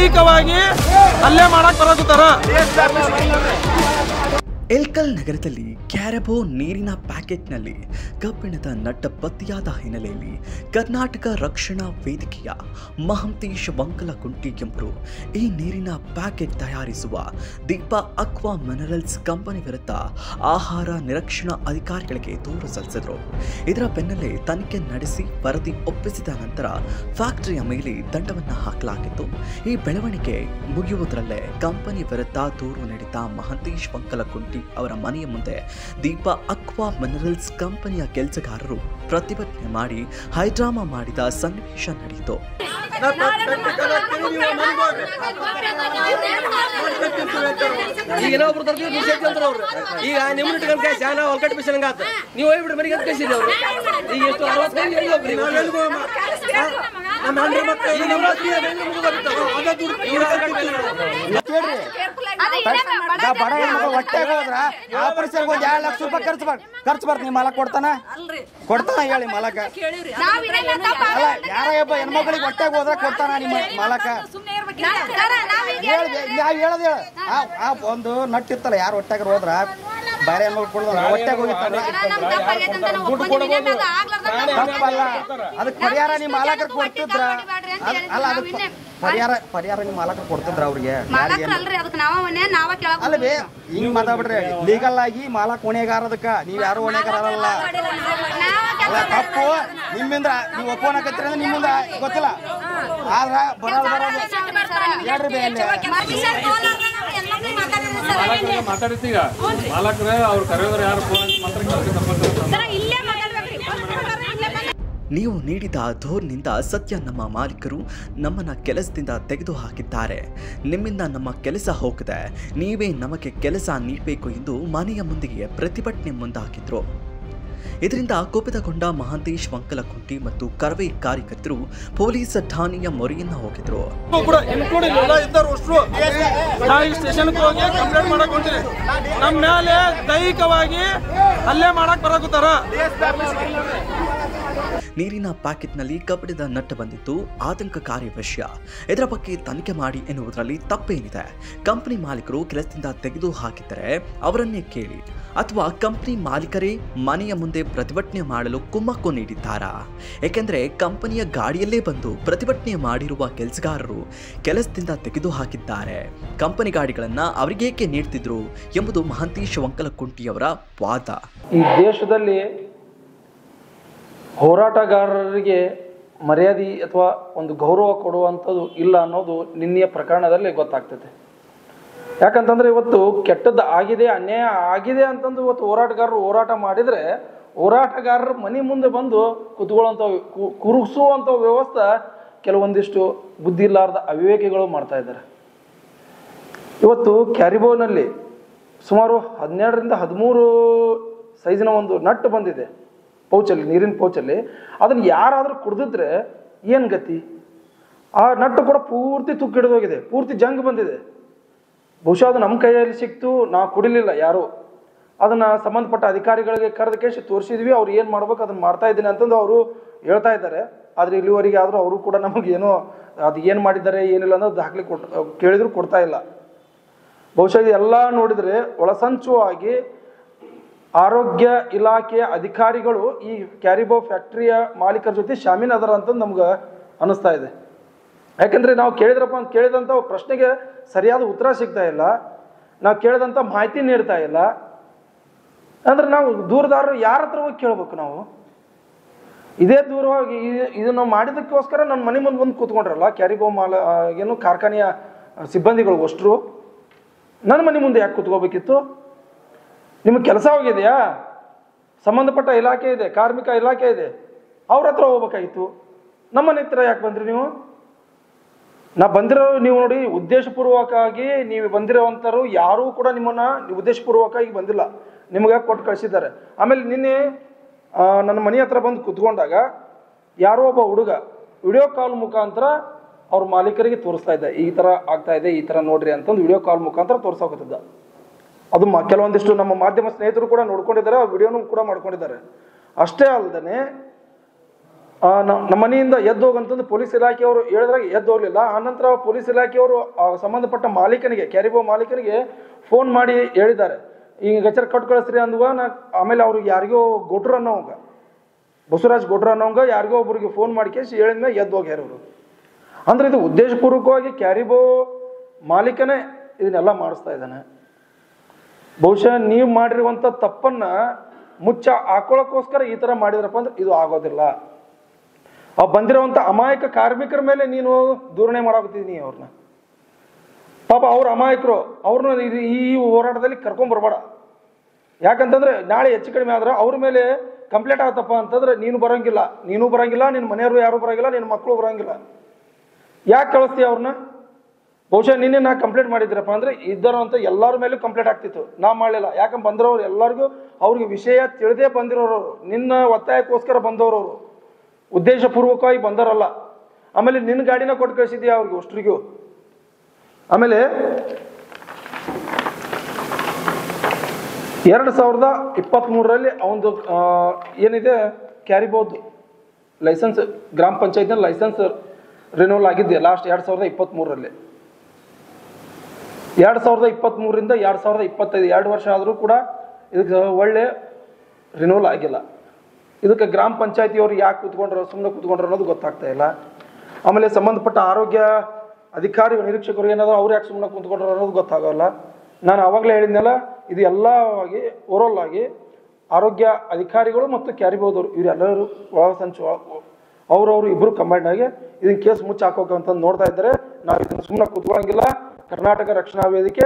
ದೈಹಿಕವಾಗಿ ಹಲ್ಲೆ ಮಾಡಕ್ ಬರಕತ್ತಾರ. ಎಲ್ಕಲ್ ನಗರದಲ್ಲಿ ಕ್ಯಾರಬೋ ನೀರಿನ ಪ್ಯಾಕೆಟ್ನಲ್ಲಿ ಕಬ್ಬಿಣದ ನಟ್ಟ ಪತ್ತೆಯಾದ ಹಿನ್ನೆಲೆಯಲ್ಲಿ ಕರ್ನಾಟಕ ರಕ್ಷಣಾ ವೇದಿಕೆಯ ಮಹಂತೇಶ್ ವಂಕಲಕುಂಟಿ ಎಂಬರು ಈ ನೀರಿನ ಪ್ಯಾಕೆಟ್ ತಯಾರಿಸುವ ದೀಪ ಅಕ್ವಾ ಮಿನರಲ್ಸ್ ಕಂಪನಿ ವಿರುದ್ಧ ಆಹಾರ ನಿರೀಕ್ಷಣಾ ಅಧಿಕಾರಿಗಳಿಗೆ ದೂರು ಸಲ್ಲಿಸಿದರು. ಇದರ ಬೆನ್ನಲ್ಲೇ ತನಿಖೆ ನಡೆಸಿ ವರದಿ ಒಪ್ಪಿಸಿದ ನಂತರ ಫ್ಯಾಕ್ಟರಿಯ ಮೇಲೆ ದಂಡವನ್ನು ಹಾಕಲಾಗಿತ್ತು. ಈ ಬೆಳವಣಿಗೆ ಮುಗಿಯುವುದರಲ್ಲೇ ಕಂಪನಿ ವಿರುದ್ಧ ದೂರು ನೀಡಿದ ಮಹಂತೇಶ್ ವಂಕಲಕುಂಟಿ ಅವರ ಮನೆಯ ಮುಂದೆ ದೀಪ ಅಕ್ವಾ ಮಿನರಲ್ಸ್ ಕಂಪನಿಯ ಕೆಲಸಗಾರರು ಪ್ರತಿಭಟನೆ ಮಾಡಿ ಹೈಡ್ರಾಮಾ ಮಾಡಿದ ಸನ್ನಿವೇಶ ನಡೆಯಿತು. ಈಗ ಒಬ್ರು ತರ್ತೀವಿ ಈಗ ನಿಮ್ಮ ಒಲ್ಕಟ್ಟು ಬಿಸಿಲಂಗ ನೀವು ಹೋಗ್ಬಿಟ್ಟು ಮನೆಗೆ ಕಳಿಸಿದ್ರಿ ಅವರು ಈಗ ಎಷ್ಟು 60 ಬಡ ಹೊಟ್ಟೆಗೆ ಹೋದ್ರ ಆಪರೇಷನ್ ಒಂದ್ 2 ಲಕ್ಷ ರೂಪಾಯಿ ಖರ್ಚು ಬರ್ತೀನಿ. ಮಾಲಕ್ ಕೊಡ್ತಾನ ಹೇಳಿ ಮಾಲಕ. ಅಲ್ಲ ಯಾರ ಒಬ್ಬ ಹೆಣ್ಮಕ್ಳಿಗೆ ಹೊಟ್ಟೆಗೆ ಹೋದ್ರ ಕೊಡ್ತಾನ ನಿಮ್ಮ ಮಾಲಕ. ನಾವ್ ಹೇಳದ್ ಹೇಳ ಒಂದು ನಟ್ಟಿತ್ತಲ್ಲ, ಯಾರು ಹೊಟ್ಟೆಗೆ ಹೋದ್ರ ಬೇರೆ ಹೆಣ್ಮಕ್ಳು ಕೊಡೋದ್ರ ಹೊಟ್ಟೆಗೆ ಹೋಗಿರ್ತಾರ ದುಡ್ಡು ಕೊಡ್ಬೋದು. ತಪ್ಪಲ್ಲ, ಅದಕ್ಕೆ ಪರಿಹಾರ ನಿಮ್ಮ ಮಾಲಕರು ಕೊಡ್ತಿದ್ರ. ಅಲ್ಲ ಅದಕ್ಕೆ ಪರಿಹಾರ ನಿಮ್ಮ ಮಾಲಕರು ಕೊಡ್ತಿದ್ರ ಅವ್ರಿಗೆ. ಅಲ್ಲವೇ ಹಿಂಗ್ ಮಾತಾಡ್ಬಿಡ್ರಿ. ಲೀಗಲ್ ಆಗಿ ಮಾಲಕ್ ಹೊಣೆಗಾರದಕ್ಕ ನೀವ್ ಯಾರು ಹೊಣೆಗಾರಲ್ಲ. ತಪ್ಪು ನಿಮ್ಮಿಂದ ನೀವು ಒಪ್ಕೊಳಕತ್ತೀರಿ ಅಂದ್ರೆ ನಿಮ್ಮಿಂದ ಗೊತ್ತಿಲ್ಲ. ಆದ್ರ ಬರೋದು ಮಾತಾಡ್ತೀಗ ಮಾಲಕ್ರ ಅವ್ರು ಕರೆಯೋದ್ರ ಯಾರು ನೀವು ನೀಡಿದ ದೂರಿನಿಂದ ಸತ್ಯ ನಮ್ಮ ಮಾಲೀಕರು ನಮ್ಮನ್ನ ಕೆಲಸದಿಂದ ತೆಗೆದುಹಾಕಿದ್ದಾರೆ. ನಿಮ್ಮಿಂದ ನಮ್ಮ ಕೆಲಸ ಹೋಗಿದೆ, ನೀವೇ ನಮಗೆ ಕೆಲಸ ನೀಡಬೇಕು ಎಂದು ಮನೆಯ ಮುಂದೆಯೇ ಪ್ರತಿಭಟನೆ ಮುಂದಾಗಿದ್ರು. ಇದರಿಂದ ಕೋಪಗೊಂಡ ಮಹಂತೇಶ್ ವಂಕಲಕುಂಟಿ ಮತ್ತು ಕರವೇ ಕಾರ್ಯಕರ್ತರು ಪೊಲೀಸ್ ಠಾಣೆಯ ಮೊರೆಯನ್ನ ಹೋಗಿದ್ರು. ಸ್ಟೇಷನ್ಗೆ ಹೋಗಿ ಕಂಪ್ಲೇಂಟ್ ಮಾಡಕ್ ಹೊಂಟಿರಿ. ನಮ್ಮ ಮೇಲೆ ದೈಹಿಕವಾಗಿ ಹಲ್ಲೆ ಮಾಡಕ್ ಬರಕತ್ತಾರ. ನೀರಿನ ಪ್ಯಾಕೆಟ್ನಲ್ಲಿ ಕಬ್ಬಿಣದ ನಟ್ಟ ಬಂದಿದ್ದು ಆತಂಕಕಾರಿ ವಿಷಯ. ಇದರ ಬಗ್ಗೆ ತನಿಖೆ ಮಾಡಿ ಎನ್ನುವುದರಲ್ಲಿ ತಪ್ಪೇನಿದೆ? ಕಂಪನಿ ಮಾಲೀಕರು ಕೆಲಸದಿಂದ ತೆಗೆದು ಹಾಕಿದರೆ ಅವರನ್ನೇ ಕೇಳಿ, ಅಥವಾ ಕಂಪನಿ ಮಾಲೀಕರೇ ಮನೆಯ ಮುಂದೆ ಪ್ರತಿಭಟನೆ ಮಾಡಲು ಕುಮ್ಮಕ್ಕು ನೀಡಿದ್ದಾರಾ? ಏಕೆಂದರೆ ಕಂಪನಿಯ ಗಾಡಿಯಲ್ಲೇ ಬಂದು ಪ್ರತಿಭಟನೆ ಮಾಡಿರುವ ಕೆಲಸಗಾರರು ಕೆಲಸದಿಂದ ತೆಗೆದು ಹಾಕಿದ್ದಾರೆ. ಕಂಪನಿ ಗಾಡಿಗಳನ್ನು ಅವರಿಗೇಕೆ ನೀಡ್ತಿದ್ರು ಎಂಬುದು ಮಹಂತೇಶ್ ವಂಕಲಕುಂಟಿಯವರ ವಾದ. ಈ ದೇಶದಲ್ಲಿ ಹೋರಾಟಗಾರರಿಗೆ ಮರ್ಯಾದೆ ಅಥವಾ ಒಂದು ಗೌರವ ಕೊಡುವಂಥದ್ದು ಇಲ್ಲ ಅನ್ನೋದು ನಿನ್ನೆಯ ಪ್ರಕರಣದಲ್ಲಿ ಗೊತ್ತಾಗ್ತದೆ. ಯಾಕಂತಂದ್ರೆ ಇವತ್ತು ಕೆಟ್ಟದ್ದು ಆಗಿದೆ, ಅನ್ಯಾಯ ಆಗಿದೆ ಅಂತಂದು ಇವತ್ತು ಹೋರಾಟಗಾರರು ಹೋರಾಟ ಮಾಡಿದರೆ ಹೋರಾಟಗಾರರ ಮನೆ ಮುಂದೆ ಬಂದು ಕುತ್ಕೊಳ್ಳುವಂಥ ಕುರುಗಿಸುವಂಥ ವ್ಯವಸ್ಥೆ ಕೆಲವೊಂದಿಷ್ಟು ಬುದ್ಧಿ ಇಲ್ಲಾರ್ದ ಅವಿವೇಕಿಗಳು ಮಾಡ್ತಾ ಇದ್ದಾರೆ. ಇವತ್ತು ಕ್ಯಾರಿಬೋನಲ್ಲಿ ಸುಮಾರು 12ರಿಂದ 13 ಸೈಜಿನ ಒಂದು ನಟ್ಟು ಬಂದಿದೆ ಪೌಚಲ್ಲಿ, ನೀರಿನ ಪೌಚಲ್ಲಿ. ಅದನ್ನು ಯಾರಾದರೂ ಕುಡಿದಿದ್ರೆ ಏನು ಗತಿ? ಆ ನಟ್ಟು ಕೂಡ ಪೂರ್ತಿ ತುಕ್ಕು ಹಿಡಿದೋಗಿದೆ, ಪೂರ್ತಿ ಜಂಗ್ ಬಂದಿದೆ. ಬಹುಶಃ ಅದು ನಮ್ಮ ಕೈಯಲ್ಲಿ ಸಿಕ್ತು, ನಾವು ಕುಡಿಲಿಲ್ಲ ಯಾರು. ಅದನ್ನು ಸಂಬಂಧಪಟ್ಟ ಅಧಿಕಾರಿಗಳಿಗೆ ಕರೆದ ಕೇಸಿ ತೋರಿಸಿದ್ವಿ, ಅವ್ರು ಏನು ಮಾಡ್ಬೇಕು ಅದನ್ನು ಮಾಡ್ತಾ ಇದ್ದೀನಿ ಅಂತಂದು ಅವರು ಹೇಳ್ತಾ ಇದ್ದಾರೆ. ಆದರೆ ಇಲ್ಲಿವರೆಗೆ ಆದರೂ ಅವರು ಕೂಡ ನಮಗೇನೋ ಅದು ಏನು ಮಾಡಿದ್ದಾರೆ ಏನಿಲ್ಲ ಅನ್ನೋದು ದಾಖಲೆ ಕೇಳಿದ್ರು ಕೊಡ್ತಾ ಇಲ್ಲ. ಬಹುಶಃ ಇದೆಲ್ಲ ನೋಡಿದರೆ ಒಳಸಂಚುವಾಗಿ ಆರೋಗ್ಯ ಇಲಾಖೆಯ ಅಧಿಕಾರಿಗಳು ಈ ಕ್ಯಾರಿಬೋ ಫ್ಯಾಕ್ಟರಿಯ ಮಾಲೀಕರ ಜೊತೆ ಶಾಮೀಲ್ ಅದರ ಅಂತ ನಮ್ಗೆ ಅನ್ನಿಸ್ತಾ ಇದೆ. ಯಾಕಂದರೆ ನಾವು ಕೇಳಿದಂಥ ಪ್ರಶ್ನೆಗೆ ಸರಿಯಾದ ಉತ್ತರ ಸಿಗ್ತಾ ಇಲ್ಲ, ನಾವು ಕೇಳಿದಂಥ ಮಾಹಿತಿ ನೀಡ್ತಾ ಇಲ್ಲ. ಅಂದ್ರೆ ನಾವು ದೂರದಾರರು ಯಾರ ಹತ್ರ ಹೋಗಿ ಕೇಳ್ಬೇಕು? ನಾವು ಇದೇ ದೂರವಾಗಿ ಇದನ್ನು ಮಾಡಿದಕ್ಕೋಸ್ಕರ ನನ್ನ ಮನೆ ಮುಂದೆ ಬಂದು ಕೂತ್ಕೊಂಡ್ರಲ್ಲ ಕ್ಯಾರಿಬೋ ಏನು ಕಾರ್ಖಾನೆಯ ಸಿಬ್ಬಂದಿಗಳು ಅಷ್ಟರು, ನನ್ನ ಮನೆ ಮುಂದೆ ಯಾಕೆ ಕೂತ್ಕೋಬೇಕಿತ್ತು? ನಿಮಗೆ ಕೆಲಸ ಹೋಗಿದೆಯಾ? ಸಂಬಂಧಪಟ್ಟ ಇಲಾಖೆ ಇದೆ, ಕಾರ್ಮಿಕ ಇಲಾಖೆ ಇದೆ, ಅವ್ರ ಹತ್ರ ಹೋಗ್ಬೇಕಾಗಿತ್ತು. ನಮ್ಮನೆ ಹತ್ರ ಯಾಕೆ ಬಂದ್ರಿ ನೀವು? ನಾ ಬಂದಿರೋ ನೀವು ನೋಡಿ, ಉದ್ದೇಶಪೂರ್ವಕವಾಗಿ ನೀವು ಬಂದಿರೋವಂಥರು ಯಾರೂ ಕೂಡ ನಿಮ್ಮನ್ನ ಉದ್ದೇಶಪೂರ್ವಕವಾಗಿ ಬಂದಿಲ್ಲ, ನಿಮಗೆ ಕೊಟ್ಟು ಕಳಿಸಿದ್ದಾರೆ. ಆಮೇಲೆ ನಿನ್ನೆ ನನ್ನ ಮನೆ ಹತ್ರ ಬಂದು ಕುತ್ಕೊಂಡಾಗ ಯಾರೋ ಒಬ್ಬ ಹುಡುಗ ವಿಡಿಯೋ ಕಾಲ್ ಮುಖಾಂತರ ಅವ್ರ ಮಾಲೀಕರಿಗೆ ತೋರಿಸ್ತಾ ಇದ್ದ, ಈ ಥರ ಆಗ್ತಾ ಇದೆ, ಈ ಥರ ನೋಡ್ರಿ ಅಂತಂದು ವಿಡಿಯೋ ಕಾಲ್ ಮುಖಾಂತರ ತೋರ್ಸೋಕತ್ತಿದ್ದ. ಅದು ಕೆಲವೊಂದಿಷ್ಟು ನಮ್ಮ ಮಾಧ್ಯಮ ಸ್ನೇಹಿತರು ಕೂಡ ನೋಡ್ಕೊಂಡಿದ್ದಾರೆ, ಆ ವಿಡಿಯೋನು ಕೂಡ ಮಾಡ್ಕೊಂಡಿದ್ದಾರೆ. ಅಷ್ಟೇ ಅಲ್ಲದೆ ನಮ್ಮ ಮನೆಯಿಂದ ಎದ್ದು ಹೋಗಂತಂದು ಪೊಲೀಸ್ ಇಲಾಖೆಯವರು ಹೇಳಿದ್ರಾಗ ಎದ್ದು ಹೋಗ್ಲಿಲ್ಲ. ಆನಂತರ ಪೊಲೀಸ್ ಇಲಾಖೆಯವರು ಸಂಬಂಧಪಟ್ಟ ಮಾಲೀಕನಿಗೆ, ಕ್ಯಾರಿಬೋ ಮಾಲೀಕನಿಗೆ ಫೋನ್ ಮಾಡಿ ಹೇಳಿದ್ದಾರೆ, ಈಗ ಗಚರ್ ಕಟ್ ಕಳಿಸ್ರಿ ಅಂದುವ. ಆಮೇಲೆ ಅವ್ರಿಗೆ ಯಾರಿಗೋ ಗೊಟ್ರು ಅನ್ನೋಂಗ, ಬಸವರಾಜ್ ಗೊಟ್ರು ಅನ್ನೋಂಗ ಯಾರಿಗೋ ಒಬ್ರಿಗೆ ಫೋನ್ ಮಾಡಿ ಕೇಸಿ ಹೇಳಿದ್ಮೇಲೆ ಎದ್ದು ಹೋಗ್ಯಾರ ಅವರು. ಅಂದ್ರೆ ಇದು ಉದ್ದೇಶಪೂರ್ವಕವಾಗಿ ಕ್ಯಾರಿಬೋ ಮಾಲೀಕನೇ ಇದನ್ನೆಲ್ಲ ಮಾಡಿಸ್ತಾ ಇದ್ದಾನೆ. ಬಹುಶಃ ನೀವು ಮಾಡಿರುವಂಥ ತಪ್ಪನ್ನ ಮುಚ್ಚ ಹಾಕೊಳ್ಳೋಕ್ಕೋಸ್ಕರ ಈ ಥರ ಮಾಡಿದ್ರಪ್ಪ ಅಂದ್ರೆ ಇದು ಆಗೋದಿಲ್ಲ. ಬಂದಿರುವಂಥ ಅಮಾಯಕ ಕಾರ್ಮಿಕರ ಮೇಲೆ ನೀನು ದೂರಣೆ ಮಾಡಾಕತ್ತಿದ್ದೀನಿ ಅವ್ರನ್ನ. ಪಾಪ ಅವ್ರ ಅಮಾಯಕರು, ಅವ್ರನ್ನ ಈ ಹೋರಾಟದಲ್ಲಿ ಕರ್ಕೊಂಬರ್ಬೇಡ. ಯಾಕಂತಂದ್ರೆ ನಾಳೆ ಹೆಚ್ಚು ಕಡಿಮೆ ಆದ್ರೆ ಅವ್ರ ಮೇಲೆ ಕಂಪ್ಲೇಂಟ್ ಆಗತ್ತಪ್ಪ ಅಂತಂದ್ರೆ ನೀನು ಬರೋಂಗಿಲ್ಲ, ನಿನ್ನ ಮನೆಯವರು ಯಾರು ಬರೋಂಗಿಲ್ಲ, ನಿನ್ನ ಮಕ್ಕಳು ಬರೋಂಗಿಲ್ಲ. ಯಾಕೆ ಕಳಿಸ್ತೀಯ ಅವ್ರನ್ನ? ಬಹುಶಃ ನಿನ್ನೆ ನಾ ಕಂಪ್ಲೇಂಟ್ ಮಾಡಿದ್ರಪ್ಪ ಅಂದ್ರೆ ಇದ್ದರು ಅಂತ ಎಲ್ಲರ ಮೇಲೂ ಕಂಪ್ಲೇಂಟ್ ಆಗ್ತಿತ್ತು. ನಾ ಮಾಡಲಿಲ್ಲ. ಯಾಕಂದ್ರೆ ಬಂದಿರೋರು ಎಲ್ಲರಿಗೂ ಅವ್ರಿಗೆ ವಿಷಯ ತಿಳಿದೇ ಬಂದಿರೋರು, ನಿನ್ನ ಒತ್ತಾಯಕ್ಕೋಸ್ಕರ ಬಂದವರು, ಉದ್ದೇಶಪೂರ್ವಕವಾಗಿ ಬಂದರಲ್ಲ. ಆಮೇಲೆ ನಿನ್ನ ಗಾಡಿನ ಕೊಟ್ಟು ಕಳಿಸಿದ್ಯಾ ಅವ್ರಿಗೆ ಅಷ್ಟ್ರಿಗೂ. ಆಮೇಲೆ 2023ರಲ್ಲಿ ಅವನದು ಏನಿದೆ ಕ್ಯಾರಿಬೋದು ಲೈಸೆನ್ಸ್, ಗ್ರಾಮ ಪಂಚಾಯತ್ನ ಲೈಸೆನ್ಸ್ ರಿನ್ಯೂವಲ್ ಆಗಿದ್ದೆ ಲಾಸ್ಟ್ 2023ರಲ್ಲಿ. 2023ರಿಂದ 2025 2 ವರ್ಷ ಆದರೂ ಕೂಡ ಇದಕ್ಕೆ ಒಳ್ಳೆ ರಿನ್ಯೂವಲ್ ಆಗಿಲ್ಲ. ಇದಕ್ಕೆ ಗ್ರಾಮ ಪಂಚಾಯತಿಯವರು ಯಾಕೆ ಕೂತ್ಕೊಂಡ್ರು, ಸುಮ್ಮನೆ ಕೂತ್ಕೊಂಡ್ರು ಅನ್ನೋದು ಗೊತ್ತಾಗ್ತಾ ಇಲ್ಲ. ಆಮೇಲೆ ಸಂಬಂಧಪಟ್ಟ ಆರೋಗ್ಯ ಅಧಿಕಾರಿ ನಿರೀಕ್ಷಕರು ಏನಾದ್ರು ಅವ್ರು ಯಾಕೆ ಸುಮ್ಮನೆ ಕೂತ್ಕೊಂಡ್ರು ಅನ್ನೋದು ಗೊತ್ತಾಗೋಲ್ಲ. ನಾನು ಆವಾಗಲೇ ಹೇಳಿದ್ನಲ್ಲ, ಇದು ಎಲ್ಲ ಆಗಿ ಓವರಾಲ್ ಆಗಿ ಆರೋಗ್ಯ ಅಧಿಕಾರಿಗಳು ಮತ್ತು ಕ್ಯಾರಿಬೋದವರು ಇವರೆಲ್ಲರೂ ಅವ್ರವ್ರು ಇಬ್ಬರು ಕಂಬೈಂಡ್ ಆಗಿ ಇದನ್ನ ಕೇಸ್ ಮುಚ್ಚಿ ಹಾಕೋಕಂತ ನೋಡ್ತಾ ಇದ್ದಾರೆ. ನಾವು ಇದನ್ನು ಸುಮ್ಮನೆ ಕೂತ್ಕೊಳ್ಳಂಗಿಲ್ಲ. ಕರ್ನಾಟಕ ರಕ್ಷಣಾ ವೇದಿಕೆ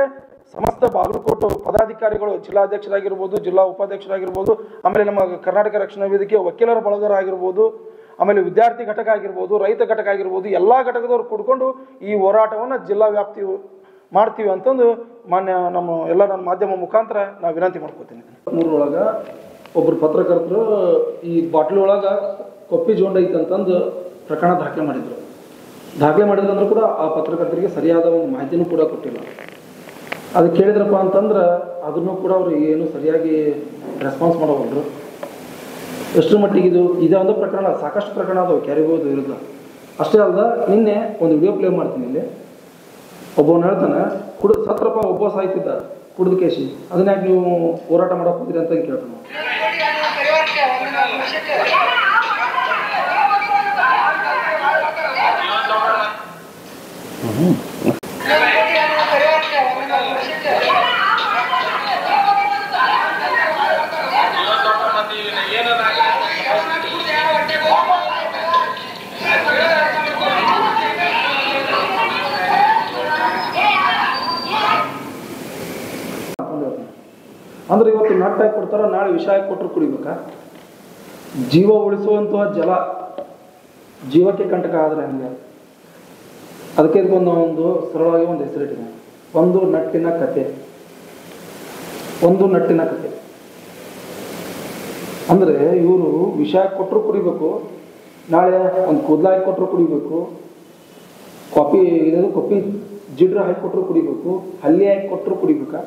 ಸಮಸ್ತ ಬಾಗಲಕೋಟೆ ಪದಾಧಿಕಾರಿಗಳು, ಜಿಲ್ಲಾಧ್ಯಕ್ಷರಾಗಿರ್ಬೋದು, ಜಿಲ್ಲಾ ಉಪಾಧ್ಯಕ್ಷರಾಗಿರ್ಬೋದು, ಆಮೇಲೆ ನಮ್ಮ ಕರ್ನಾಟಕ ರಕ್ಷಣಾ ವೇದಿಕೆ ವಕೀಲರ ಬಳಗರಾಗಿರ್ಬೋದು, ಆಮೇಲೆ ವಿದ್ಯಾರ್ಥಿ ಘಟಕ ಆಗಿರ್ಬೋದು, ರೈತ ಘಟಕ ಆಗಿರ್ಬೋದು, ಎಲ್ಲ ಘಟಕದವ್ರು ಕೂಡ್ಕೊಂಡು ಈ ಹೋರಾಟವನ್ನು ಜಿಲ್ಲಾ ವ್ಯಾಪ್ತಿ ಮಾಡ್ತೀವಿ ಅಂತಂದು ಮಾನ್ಯ ನನ್ನ ಮಾಧ್ಯಮ ಮುಖಾಂತರ ನಾವು ವಿನಂತಿ ಮಾಡ್ಕೋತೀನಿ. 3 ಒಬ್ಬರು ಪತ್ರಕರ್ತರು ಈ ಬಾಟ್ಲಿ ಒಳಗೆ ಕೊಪ್ಪಿ ಜೋಂಡ ಐತಂತಂದು ಪ್ರಕರಣ ದಾಖಲೆ ಮಾಡಿದ್ರು ಅಂದ್ರೂ ಕೂಡ ಆ ಪತ್ರಕರ್ತರಿಗೆ ಸರಿಯಾದ ಒಂದು ಮಾಹಿತಿನೂ ಕೂಡ ಕೊಟ್ಟಿಲ್ಲ. ಅದು ಕೇಳಿದ್ರಪ್ಪ ಅಂತಂದ್ರೆ ಅದನ್ನು ಕೂಡ ಅವರು ಏನು ಸರಿಯಾಗಿ ರೆಸ್ಪಾನ್ಸ್ ಮಾಡೋವಲ್ರು. ಎಷ್ಟರ ಮಟ್ಟಿಗೆ ಇದೇ ಒಂದು ಪ್ರಕರಣ, ಸಾಕಷ್ಟು ಪ್ರಕರಣ ಅದಾವೆ ಕ್ಯಾರಿಬೋದು ವಿರುದ್ಧ. ಅಷ್ಟೇ ಅಲ್ಲದ ನಿನ್ನೆ ಒಂದು ವಿಡಿಯೋ ಪ್ಲೇ ಮಾಡ್ತೀನಿ. ಇಲ್ಲಿ ಒಬ್ಬವನ್ನ ಹೇಳ್ತಾನೆ, ಸತ್ರಪ್ಪ ಒಬ್ಬ ಸಾಯ್ತಿದ್ದ ಕುಡಿದು ಕೇಸಿ, ಅದನ್ನ ಯಾಕೆ ನೀವು ಹೋರಾಟ ಮಾಡಕ್ ಹೋಗ್ತೀರಿ ಅಂತ ಕೇಳ್ತಾನೆ. ಅಂದ್ರೆ ಇವತ್ತು ನಟ್ ಹಾಕಿ ಕೊಡ್ತಾರ, ನಾಳೆ ವಿಷ ಹಾಕಿ ಕೊಟ್ಟರು ಕುಡಿಬೇಕಾ? ಜೀವ ಉಳಿಸುವಂತಹ ಜಲ ಜೀವಕ್ಕೆ ಕಂಟಕ ಆದ್ರೆ ಹಂಗೆ. ಅದಕ್ಕೆ ಇದಕ್ಕೊಂದು ಸರಳವಾಗಿ ಒಂದು ಹೆಸರಿಟ್ಟಿದೆ, ಒಂದು ನಟ್ಟಿನ ಕತೆ. ಅಂದ್ರೆ ಇವರು ವಿಷ ಹಾಕಿ ಕೊಟ್ಟರು ಕುಡಿಬೇಕು, ನಾಳೆ ಒಂದು ಕೂದಲ ಹಾಕಿ ಕೊಟ್ಟರು ಕುಡಿಬೇಕು, ಕಾಫಿ ಜಿಡ್ರ ಹಾಕಿ ಕೊಟ್ಟರು ಕುಡಿಬೇಕು, ಹಲ್ಲಿ ಹಾಕಿ ಕೊಟ್ಟರು ಕುಡಿಬೇಕಾ?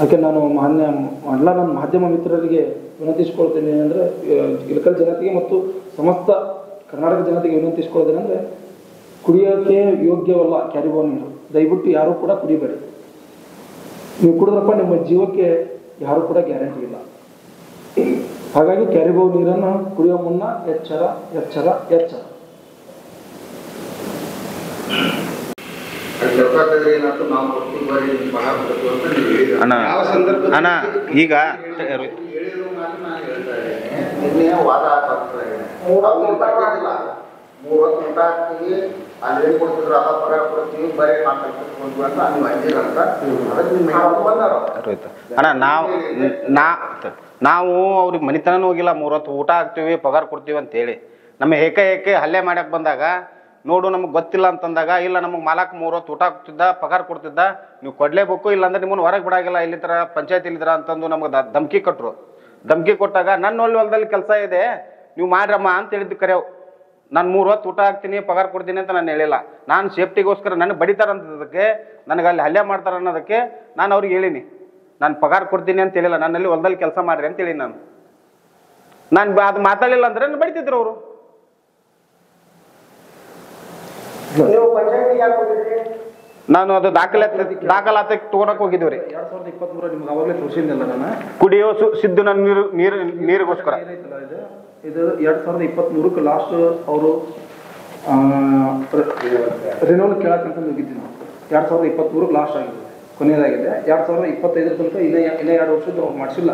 ಅದಕ್ಕೆ ನಾನು ನನ್ನ ಮಾಧ್ಯಮ ಮಿತ್ರರಿಗೆ ವಿನಂತಿಸ್ಕೊಳ್ತೇನೆ ಅಂದರೆ, ಇಳಕಲ್ ಜನತೆಗೆ ಮತ್ತು ಸಮಸ್ತ ಕರ್ನಾಟಕ ಜನತೆಗೆ ವಿನಂತಿಸ್ಕೊಳ್ತೇನೆ ಅಂದರೆ, ಕುಡಿಯೋಕ್ಕೆ ಯೋಗ್ಯವಲ್ಲ ಕ್ಯಾರಿಬೋ ನೀರು. ದಯವಿಟ್ಟು ಯಾರೂ ಕೂಡ ಕುಡಿಬೇಡಿ. ನೀವು ಕುಡಿದ್ರಪ್ಪ ನಿಮ್ಮ ಜೀವಕ್ಕೆ ಯಾರೂ ಕೂಡ ಗ್ಯಾರಂಟಿ ಇಲ್ಲ. ಹಾಗಾಗಿ ಕ್ಯಾರಿಬೋ ನೀರನ್ನು ಕುಡಿಯೋ ಮುನ್ನ ಎಚ್ಚರ. ಅಣ್ಣ ಈಗ ವಾದ ಅಲ್ಲಿ ಕೊಡ್ತಿದ್ರು, ಅದ ಪಗಾರ ಕೊಡ್ತೀವಿ, ಬರೀ ಅಂತ ನೀವು ಅಂದಿರಂತ. ಅಣ್ಣ ನಾವು ಅವ್ರಿಗೆ ಮನಿತನ ಹೋಗಿಲ್ಲ, 3 ಹೊತ್ತು ಊಟ ಹಾಕ್ತೀವಿ, ಪಗಾರ ಕೊಡ್ತೀವಿ ಅಂತೇಳಿ ನಮ್ಮ ಏಕೆ ಹಲ್ಲೆ ಮಾಡಕ್ ಬಂದಾಗ ನೋಡು ನಮಗೆ ಗೊತ್ತಿಲ್ಲ ಅಂತಂದಾಗ, ಇಲ್ಲ ನಮಗೆ ಮಾಲಕ್ 3 ಹೊತ್ತು ಊಟ ಹಾಕ್ತಿದ್ದ, ಪಗಾರ ಕೊಡ್ತಿದ್ದ, ನೀವು ಕೊಡ್ಲೇಬೇಕು, ಇಲ್ಲಾಂದ್ರೆ ನಿಮ್ಮನ್ನು ಹೊರಗೆ ಬಿಡಾಗಿಲ್ಲ, ಇಲ್ಲಿ ತರ ಪಂಚಾಯತ್ ಇಲ್ಲಿದ್ರ ಅಂತಂದು ನಮ್ಗೆ ಧಮ್ಕಿ ಕೊಟ್ಟರು. ಧಮ್ಕಿ ಕೊಟ್ಟಾಗ ನನ್ನ ಹೊಲದಲ್ಲಿ ಕೆಲಸ ಇದೆ, ನೀವು ಮಾಡ್ರಮ್ಮ ಅಂತ ಹೇಳಿದ್ದು ಕರೆಯವು. ನಾನು 3 ಹೊತ್ತು ಊಟ ಹಾಕ್ತೀನಿ, ಪಗಾರ ಕೊಡ್ತೀನಿ ಅಂತ ನಾನು ಹೇಳಿಲ್ಲ. ನಾನು ಸೇಫ್ಟಿಗೋಸ್ಕರ ನನಗೆ ಬಡಿತಾರ ಅಂತದಕ್ಕೆ, ನನಗೆ ಅಲ್ಲಿ ಹಲ್ಲೆ ಮಾಡ್ತಾರ ಅನ್ನೋದಕ್ಕೆ ನಾನು ಅವ್ರಿಗೆ ಹೇಳಿನಿ, ನಾನು ಪಗಾರ ಕೊಡ್ತೀನಿ ಅಂತ ಹೇಳಿಲ್ಲ, ನನ್ನಲ್ಲಿ ಹೊಲದಲ್ಲಿ ಕೆಲಸ ಮಾಡ್ರಿ ಅಂತ ಹೇಳಿ ನಾನು ಅದು ಮಾತಾಡಲಿಲ್ಲ ಅಂದ್ರೆ ಬಡಿತಿದ್ರು ಅವರು. ನೀವು ಪಂಚಾಯತಿಗೆ ಯಾಕೆ ಹೋಗಿದ್ರಿ? ನಾನು ಅದು ದಾಖಲಾತಿ ತಗೊಳಕ್ ಹೋಗಿದ್ವಿ ರೀ. 2023 ನಿಮ್ಗೆ ಅವಾಗಲೇ ತೋರಿಸಿದ್ನಲ್ಲ ನಾನು ಕುಡಿಯೋ ಶುದ್ಧ ನೀರಿಗೋಸ್ಕರ ಇದು 2023ಕ್ಕೆ ಲಾಸ್ಟ್ ಅವರು ರಿನೋಲ್ ಕೇಳಕ್ಕಂತ ಹೋಗಿದ್ವಿ ನಾವು. 2023ಕ್ಕೆ ಲಾಸ್ಟ್ ಆಗಿದೆ, ಕೊನೆಯದಾಗಿದೆ. 2025 ತನಕ ಇನ್ನೂ 2 ವರ್ಷದ್ದು ಅವ್ರು ಮಾಡಿಸಿಲ್ಲ.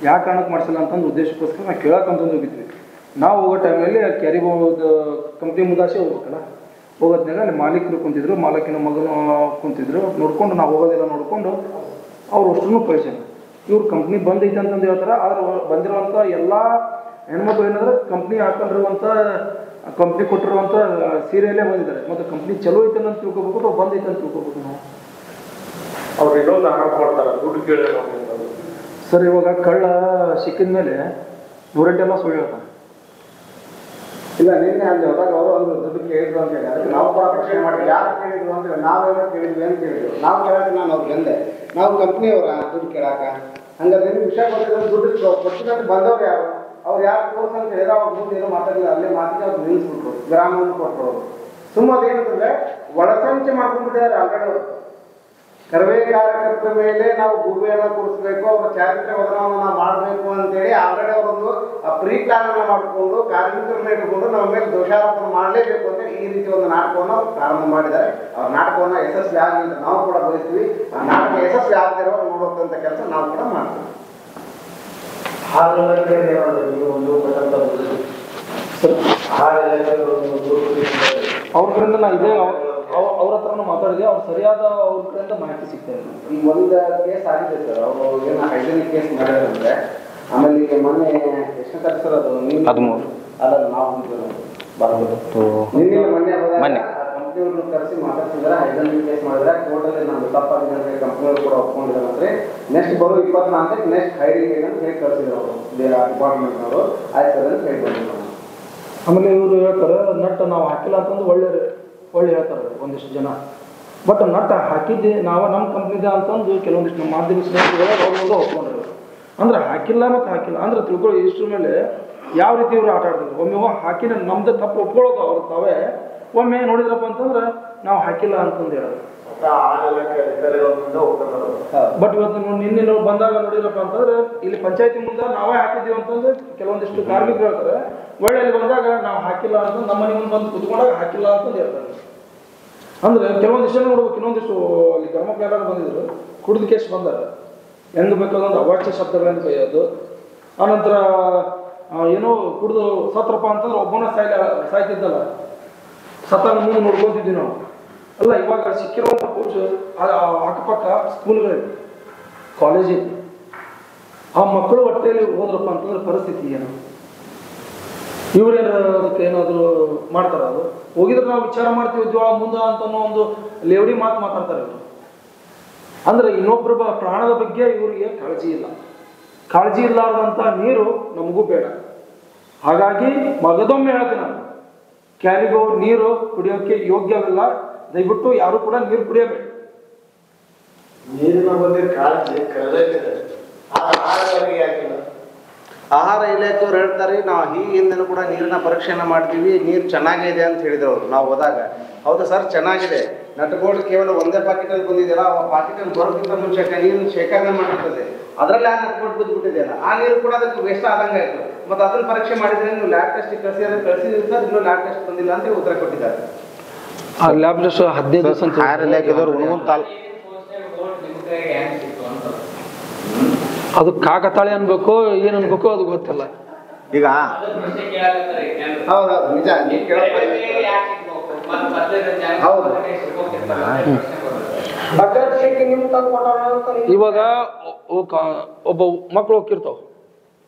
ಯಾವ ಕಾರಣಕ್ಕೆ ಮಾಡಿಸಿಲ್ಲ ಅಂತಂದು ಉದ್ದೇಶಕ್ಕೋಸ್ಕರ ನಾವು ಕೇಳಕ್ಕಂತಂದು ಹೋಗಿದ್ವಿ. ನಾವು ಹೋಗೋ ಟೈಮಲ್ಲಿ ಕ್ಯಾರಿಬೋದ ಕಂಪ್ನಿ ಮುಂದಾಸೆ ಹೋಗ್ಬೇಕಲ್ಲ, ಹೋಗೋದ್ನಾಗ ಅಲ್ಲಿ ಮಾಲೀಕರು ಕುಂತಿದ್ರು, ಮಾಲೀಕಿನ ಮಗನು ಕುಂತಿದ್ರು. ನೋಡ್ಕೊಂಡು ನಾವು ಹೋಗೋದೆಲ್ಲ ನೋಡಿಕೊಂಡು ಅವ್ರು ಅಷ್ಟನ್ನು ಕಳಿಸ್ಯಾರ. ಇವ್ರು ಕಂಪ್ನಿ ಬಂದೈತೆ ಅಂತಂದು ಹೇಳ್ತಾರೆ. ಆದ್ರೆ ಬಂದಿರುವಂಥ ಎಲ್ಲ ಹೆಣ್ಮಕ್ಳು ಏನಂದ್ರೆ ಕಂಪ್ನಿ ಹಾಕೊಂಡಿರುವಂಥ ಕಂಪ್ನಿ ಕೊಟ್ಟಿರುವಂಥ ಸೀರೆಯಲ್ಲೇ ಬಂದಿದ್ದಾರೆ. ಮತ್ತು ಕಂಪ್ನಿ ಚಲೋ ಐತೆ ಅಂತ ತಿಳ್ಕೊಬೇಕು ಅಥವಾ ಬಂದೈತೆ ಅಂತ ತಿಳ್ಕೊಬೇಕು ನಾವು. ಅವ್ರು ಇನ್ನೊಂದು ಹಣ ಕೊಡ್ತಾರೆ, ದುಡ್ಡು ಕೇಳಿ ಸರ್ ಇವಾಗ ಕಳ್ಳ ಸಿಕ್ಕಿದ ಮೇಲೆ ನೂರೆಂಟೆಲ್ಲ ಸುಳ್ಳು ಹೇಳ್ತಾನೆ. ಇಲ್ಲ, ನಿನ್ನೆ ಅಲ್ಲಿ ಹೋದಾಗ ಅವರು ಒಂದು ದುಡ್ಡು ಕೇಳಿದ್ರು ಅಂತ ಹೇಳಿ ಅದಕ್ಕೆ ನಾವು ಕೂಡ ಪ್ರಶ್ನೆ ಮಾಡಿದ್ವಿ. ಯಾರು ಕೇಳಿದ್ರು ಅಂದ್ರೆ ನಾವೇನೋ ಕೇಳಿದ್ವಿ ಅಂತ ಹೇಳಿದ್ರು. ನಾವು ಕೇಳಕ್ಕೆ ನಾನು ಅವ್ರು ಬಂದೆ, ನಾವು ಕಂಪ್ನಿಯವರ ದುಡ್ಡು ಕೇಳಾಕ ಹಂಗಾದ್ರೆ ನಿಮ್ಗೆ ವಿಷಯ ಗೊತ್ತಿದ್ರೆ ದುಡ್ಡು ಕೊಟ್ಟಿದ್ದಂತ ಬಂದವ್ರು ಯಾರು, ಅವ್ರು ಯಾರು ತೋರ್ಸ್ ಅಂತ ಹೇಳಿದ್ರೆ ಅವ್ರ ಮುಂದೆ ಏನೋ ಮಾತಾಡಿಲ್ಲ. ಅಲ್ಲೇ ಮಾತಿಗೆ ಅವ್ರು ನಿಲ್ಲಿಸ್ಬಿಟ್ರು, ಗ್ರಾಮವನ್ನು ಕೊಟ್ಟರು. ಸುಮ್ಮನೆ ಏನಂತಂದ್ರೆ ಒಳಸಂಚೆ ಮಾಡ್ಕೊಂಡ್ಬಿಟ್ಟಿದ್ದಾರೆ ಆಲ್ರೆಡಿ ಅವರು. ಸರ್ವೆ ಕಾರ್ಯಕರ್ತರ ಮೇಲೆ ನಾವು ಗುರುವೆ ಎಲ್ಲ ಕೊಡಿಸ್ಬೇಕು, ಅವರ ಚಾರಿತ್ರ್ಯ ವದನವನ್ನು ನಾವು ಮಾಡಬೇಕು ಅಂತೇಳಿ ಆಲ್ರೆಡಿ ಅವರೊಂದು ಪ್ರೀ ಪ್ಲಾನ್ ಅನ್ನ ಮಾಡಿಕೊಂಡು ಕಾರ್ಮಿಕರನ್ನ ಇಟ್ಕೊಂಡು ನಮ್ಮ ಮೇಲೆ ದೋಷಾರೋಪಣೆ ಮಾಡಲೇಬೇಕು ಅಂತ ಈ ರೀತಿ ಒಂದು ನಾಟಕವನ್ನು ಪ್ರಾರಂಭ ಮಾಡಿದ್ದಾರೆ. ಅವ್ರ ನಾಟಕವನ್ನು ಯಶಸ್ವಿ ಆಗಲಿ ನಾವು ಕೂಡ ಬಯಸ್ತೀವಿ. ಆ ನಾಟಕ ಯಶಸ್ವಿ ಆಗದಿರೋ ನೋಡುವಂತ ಕೆಲಸ ನಾವು ಕೂಡ ಮಾಡ್ತೀವಿ. ಅವ್ರ ಕಡೆಯಿಂದ ನಾ ಇದೇ ಅವ್ರ ಹತ್ರನೂ ಮಾತಾಡಿದೆ. ಅವ್ರು ಸರಿಯಾದ ಅವ್ರ ಕಡೆಯಿಂದ ಮಾಹಿತಿ ಸಿಗ್ತಾ ಇದೆ. ಈಗ ಒಂದು ಕೇಸ್ ಆಗಿದೆ ಸರ್, ಅವರು ಏನೋ ಹೈಜೆನಿಕ್ ಕೇಸ್ ಮಾಡಿದ್ರೆ ಆಮೇಲೆ ಈಗ ಮೊನ್ನೆ ಎಷ್ಟು ಸರ್ ಅದು 13 ಅಲ್ಲ ನಾವು ನಿನ್ನೆ ಮೊನ್ನೆ ಕಂಪ್ನಿಯವ್ರನ್ನ ಕರೆಸಿ ಮಾತಾಡ್ತಿದ್ದಾರೆ. ಹೈಜೆನಿಕ್ ಕೇಸ್ ಮಾಡಿದ್ರೆ ಕೋರ್ಟಲ್ಲಿ ನಮ್ದು ತಪ್ಪಾಗಿದೆ ಅಂತ ಕಂಪ್ನಿಯವರು ಕೂಡ ಒಪ್ಕೊಂಡಿದ್ದಾರೆ. ಅಂದ್ರೆ ನೆಕ್ಸ್ಟ್ ಬರೋ 24 ನೆಕ್ಸ್ಟ್ ಹೈರಿಂಗ್ ಅಂತ ಹೇಳಿ ಕಳಿಸಿದ್ರು ಅವರು ಡಿಪಾರ್ಟ್ಮೆಂಟ್ನವರು. ಆಯ್ತು ಸರ್ ಅಂತ ಹೇಳಿ ಬಂದಿದ್ರು. ಆಮೇಲೆ ಇವರು ಹೇಳ್ತಾರೆ ನಟ್ ನಾವು ಹಾಕಿಲ್ಲ ಅಂತಂದು ಒಳ್ಳೆ ಹೇಳ್ತಾರೆ ಒಂದಿಷ್ಟು ಜನ. ಬಟ್ ನಟ್ ಹಾಕಿದ್ದೆ ನಾವು ನಮ್ಮ ಕಂಪ್ನಿದ ಅಂತಂದು ಕೆಲವೊಂದಿಷ್ಟು ನಮ್ಮ ಮಾಧ್ಯಮ ಸ್ನೇಹಿತರು ಅವ್ರು ಒಪ್ಕೊಂಡ್ರು. ಅಂದ್ರೆ ಹಾಕಿಲ್ಲ ಮತ್ತು ಹಾಕಿಲ್ಲ ಅಂದ್ರೆ ತಿಳ್ಕೊಳ್ಳಿ. ಇಷ್ಟ್ರ ಮೇಲೆ ಯಾವ ರೀತಿ ಇವರು ಆಟ ಆಡ್ತಿದ್ರು. ಒಮ್ಮೆ ಹಾಕಿನ ನಮ್ದು ತಪ್ಪು ಒಪ್ಕೊಳ್ಳೋದು ಅವ್ರು ತಾವೇ. ಒಮ್ಮೆ ನೋಡಿದ್ರಪ್ಪ ಅಂತಂದ್ರೆ ನಾವು ಹಾಕಿಲ್ಲ ಅಂತಂದು ಹೇಳೋದು. ಬಟ್ ಇವತ್ತು ನಿನ್ನೆ ನಾವು ಬಂದಾಗ ನೋಡಿದ್ರಪ್ಪ ಅಂತಂದ್ರೆ ಇಲ್ಲಿ ಪಂಚಾಯತಿ ಮುಂದೆ ನಾವೇ ಹಾಕಿದ್ದೀವಿ ಅಂತಂದ್ರೆ ಕೆಲವೊಂದಿಷ್ಟು ಕಾರ್ಮಿಕರು ಹೇಳ್ತಾರೆ. ಒಳ್ಳೆಯಲ್ಲಿ ಬಂದಾಗ ನಾವು ಹಾಕಿಲ್ಲ ಅಂತ ನಮ್ಮ ಮನೆ ಮುಂದೆ ಬಂದು ಕುತ್ಕೊಂಡಾಗ ಹಾಕಿಲ್ಲ ಅಂತಂದು ಹೇಳ್ತಾರೆ. ಅಂದ್ರೆ ಕೆಲವೊಂದಿಷ್ಟು ಜನ ನೋಡ್ಬೇಕು. ಇನ್ನೊಂದಿಷ್ಟು ಅಲ್ಲಿ ಗರ್ಮಕ್ಳು ಎಲ್ಲರೂ ಬಂದಿದ್ರು, ಕುಡಿದ ಕೇಸ್ ಬಂದಾರ. ಹೆಂಗ್ ಬೇಕಾದಂದ್ರೆ ಅವಾಚ್ಯ ಶಬ್ದಗಳಿಂದ ಬೈಯೋದು. ಆನಂತರ ಏನೋ ಕುಡಿದು ಸತ್ರಪ್ಪ ಅಂತಂದ್ರೆ ಒಬ್ಬನ ಸಾಯ್ತಿದ್ದಲ್ಲ, ಸತ್ತಾಗ ಮುಂದೆ ನೋಡ್ಕೊಂತಿದ್ವಿ ನಾವು. ಅಲ್ಲ ಇವಾಗ ಸಿಕ್ಕಿರುವಂಥ ಪುರುಷ ಅಕ್ಕಪಕ್ಕ ಸ್ಕೂಲ್ಗಳಿವೆ, ಕಾಲೇಜ್ ಐತಿ. ಆ ಮಕ್ಕಳು ಹೊಟ್ಟೆಯಲ್ಲಿ ಹೋದ್ರಪ್ಪ ಅಂತಂದ್ರೆ ಪರಿಸ್ಥಿತಿ ಏನು? ಇವ್ರೇನು ಅದಕ್ಕೆ ಏನಾದರೂ ಮಾಡ್ತಾರ? ಅದು ಹೋಗಿದ್ರೆ ನಾವು ವಿಚಾರ ಮಾಡ್ತೀವಿ ಉದ್ಯೋಗ ಮುಂದೆ ಅಂತ ಒಂದು ಲೇವಡಿ ಮಾತಾಡ್ತಾರೆ ಇವರು. ಅಂದ್ರೆ ಇನ್ನೊಬ್ಬರ ಪ್ರಾಣದ ಬಗ್ಗೆ ಇವರಿಗೆ ಕಾಳಜಿ ಇಲ್ಲ. ಕಾಳಜಿ ಇಲ್ಲಾರ್ದಂಥ ನೀರು ನಮಗೂ ಬೇಡ. ಹಾಗಾಗಿ ಮಗದೊಮ್ಮೆ ಹೇಳ್ತೀನಿ ನಾನು, ಕ್ಯಾರಿಗೋ ನೀರು ಕುಡಿಯೋಕ್ಕೆ ಯೋಗ್ಯವಿಲ್ಲ. ದಯವಿಟ್ಟು ಯಾರು ಕೂಡ ನೀರು ಕುಡಿಯಬೇಕು. ನೀರಿನ ಬಗ್ಗೆ ಕಾಳಜಿ ಆಹಾರ ಇಲಾಖೆಯವ್ರು ಹೇಳ್ತಾರೆ ನಾವು ಹಿಂದೆನೂ ಕೂಡ ನೀರಿನ ಪರೀಕ್ಷೆನ ಮಾಡ್ತೀವಿ, ನೀರು ಚೆನ್ನಾಗಿದೆ ಅಂತ ಹೇಳಿದ್ರು ಅವರು ನಾವು ಹೋದಾಗ. ಹೌದು ಸರ್, ಚೆನ್ನಾಗಿದೆ. ನಟಗೋಲ್ಡ್ ಕೇವಲ ಒಂದೇ ಪಾಕೆಟಲ್ಲಿ ಬಂದಿದೆಯಲ್ಲ, ಆ ಪಾಕೆಟಲ್ಲಿ ಬರೋಕ್ಕಿಂತ ಮುಂಚೆ ನೀರನ್ನು ಶೇಖರಣೆ ಮಾಡಿರ್ತದೆ. ಅದರಲ್ಲಿ ಆ ನಟಗೋಲ್ಡ್ ಬಿದ್ದುಬಿಟ್ಟಿದೆಯಲ್ಲ, ಆ ನೀರು ಕೂಡ ಅದಕ್ಕೆ ವೇಸ್ಟ್ ಆದಂಗೆ ಆಯಿತು. ಮತ್ತು ಅದನ್ನು ಪರೀಕ್ಷೆ ಮಾಡಿದ್ರೆ ನೀವು ಲ್ಯಾಬ್ ಟೆಸ್ಟ್ ಕಳಿಸಿದ್ರೆ ಸರ್, ಇನ್ನೂ ಲ್ಯಾಬ್ ಟೆಸ್ಟ್ ಬಂದಿಲ್ಲ ಅಂತ ಉತ್ತರ ಕೊಟ್ಟಿದ್ದಾರೆ. ಲ್ಯಾಬ್ ಟೆಸ್ಟ್ 15 ದಿವಸ ಆಹಾರ ಇಲಾಖೆದವರು ಹುಣಗುಂದ ತಾಲೂಕು ಅದು ಕಾಕತಾಳಿ ಅನ್ಬೇಕು ಏನು ಅನ್ಬೇಕು ಅದು ಗೊತ್ತಿಲ್ಲ. ಈಗ ಹೌದೌದು ನಿಜ. ಇವಾಗ ಒಬ್ಬ ಮಕ್ಳು ಹೋಗಿರ್ತಾವ.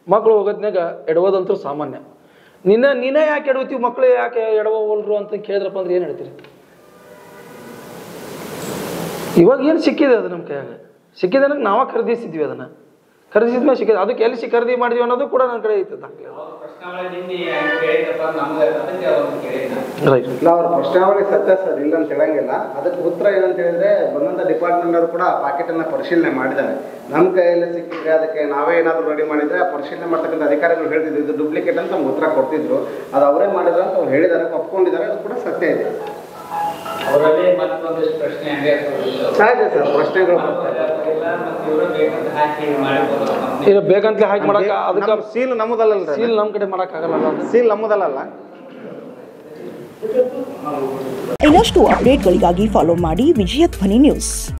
ಮಕ್ಳು ಹೋಗೋದ್ನಾಗ ಎಡವೋದಂತೂ ಸಾಮಾನ್ಯ. ನೀನೇ ಯಾಕೆ ಎಡವತ್ತೀವಿ, ಮಕ್ಳು ಯಾಕೆ ಎಡವಲ್ರು ಅಂತ ಕೇಳಿದ್ರಪ್ಪ ಅಂದ್ರೆ ಏನು ಹೇಳ್ತೀರಿ? ಇವಾಗ ಏನು ಸಿಕ್ಕಿದೆ ಅದು ನಮ್ಮ ಕೈಯಾಗ ಸಿಕ್ಕಿದೆ ಅನ್ನೋಕೆ ನಾವೇ ಖರೀದಿಸಿದ್ವಿ. ಅದನ್ನ ಖರೀದಿಸಿದ್ಮೇಲೆ ಸಿಕ್ಕಿದೆ. ಅದಕ್ಕೆ ಎಲ್ಲಿ ಖರೀದಿ ಮಾಡಿದ್ವಿ ಅನ್ನೋದು ಕೂಡ ನನ್ನ ಕಡೆ ಐತೆ. ಇಲ್ಲ, ಅವ್ರ ಪ್ರಶ್ನಾವಳಿ ಸತ್ಯ ಸರ್, ಇಲ್ಲ ಅಂತ ಹೇಳಂಗಿಲ್ಲ. ಅದಕ್ಕೆ ಉತ್ತರ ಏನಂತ ಹೇಳಿದ್ರೆ ಬಂದಂತ ಡಿಪಾರ್ಟ್ಮೆಂಟ್ ಅವರು ಕೂಡ ಆ ಪಾಕೆಟ್ ಅನ್ನ ಪರಿಶೀಲನೆ ಮಾಡಿದ್ದಾರೆ. ನಮ್ಮ ಕೈಯಲ್ಲಿ ಸಿಕ್ಕಿದ್ರೆ ಅದಕ್ಕೆ ನಾವೇ ಏನಾದ್ರು ರೆಡಿ ಮಾಡಿದ್ರೆ ಆ ಪರಿಶೀಲನೆ ಮಾಡ್ತಕ್ಕಂಥ ಅಧಿಕಾರಿಗಳು ಹೇಳ್ತಿದ್ರು ಇದು ಡೂಪ್ಲಿಕೇಟ್ ಅಂತ ನಮ್ಗೆ ಉತ್ತರ ಕೊಡ್ತಿದ್ರು. ಅದು ಅವರೇ ಮಾಡಿದ್ರು ಅಂತ ಅವ್ರು ಹೇಳಿದ್ದಾರೆ, ಒಪ್ಕೊಂಡಿದ್ದಾರೆ. ಅದು ಕೂಡ ಸತ್ಯ ಇದೆ. ಅವರಲ್ಲಿ ಮತ್ತೊಂದಿಷ್ಟು ಪ್ರಶ್ನೆ ಹಂಗೆ ಸಹಜ ಸರ್ ಪ್ರಶ್ನೆಗಳು ಈಗ ಬೇಕಂತಲೇ ಹಾಕಿ ಮಾಡಕ ಅದಕ್ಕೆ ಸೀಲ್ ನಮ್ಮದಲ್ಲ ಸೀಲ್ ನಮ್ಮ ಕಡೆ ಮಾಡಕ್ಕಾಗಲ್ಲ ಸೀಲ್ ನಮ್ಮದಲ್ಲ. ಇನ್ನಷ್ಟು ಅಪ್ಡೇಟ್ಗಳಿಗಾಗಿ ಫಾಲೋ ಮಾಡಿ ವಿಜಯ ಧ್ವನಿ ನ್ಯೂಸ್.